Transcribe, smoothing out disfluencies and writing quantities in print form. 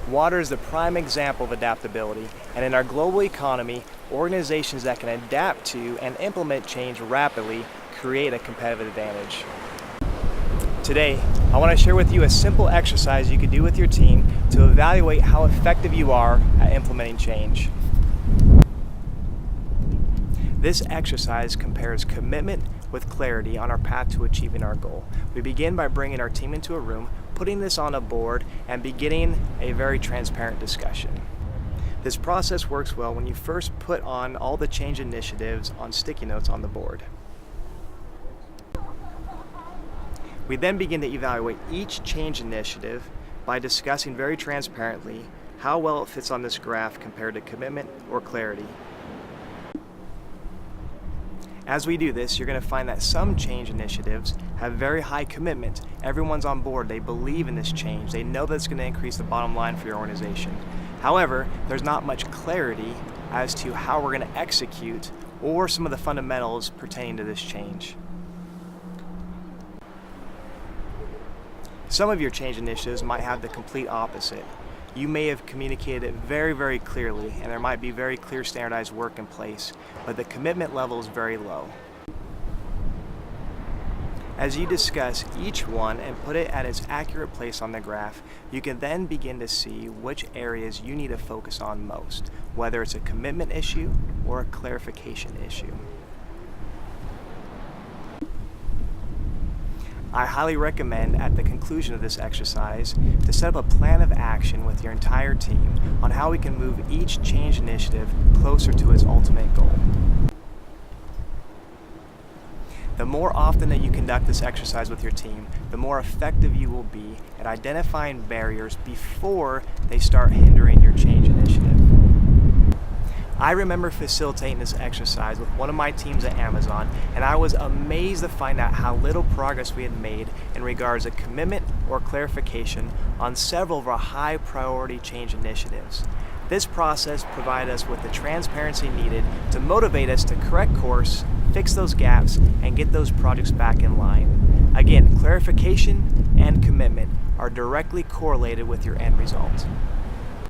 Water is the prime example of adaptability, and in our global economy, organizations that can adapt to and implement change rapidly create a competitive advantage. Today, I want to share with you a simple exercise you can do with your team to evaluate how effective you are at implementing change. This exercise compares commitment with clarity on our path to achieving our goal. We begin by bringing our team into a room, putting this on a board, and beginning a very transparent discussion. This process works well when you first put on all the change initiatives on sticky notes on the board. We then begin to evaluate each change initiative by discussing very transparently how well it fits on this graph compared to commitment or clarity. As we do this, you're going to find that some change initiatives have very high commitment. Everyone's on board. They believe in this change. They know that it's going to increase the bottom line for your organization. However, there's not much clarity as to how we're going to execute or some of the fundamentals pertaining to this change. Some of your change initiatives might have the complete opposite. You may have communicated it very, very clearly, and there might be very clear standardized work in place, but the commitment level is very low. As you discuss each one and put it at its accurate place on the graph, you can then begin to see which areas you need to focus on most, whether it's a commitment issue or a clarification issue. I highly recommend at the conclusion of this exercise to set up a plan of action with your entire team on how we can move each change initiative closer to its ultimate goal. The more often that you conduct this exercise with your team, the more effective you will be at identifying barriers before they start hindering your change initiative. I remember facilitating this exercise with one of my teams at Amazon, and I was amazed to find out how little progress we had made in regards to commitment or clarification on several of our high priority change initiatives. This process provided us with the transparency needed to motivate us to correct course, fix those gaps, and get those projects back in line. Again, clarification and commitment are directly correlated with your end result.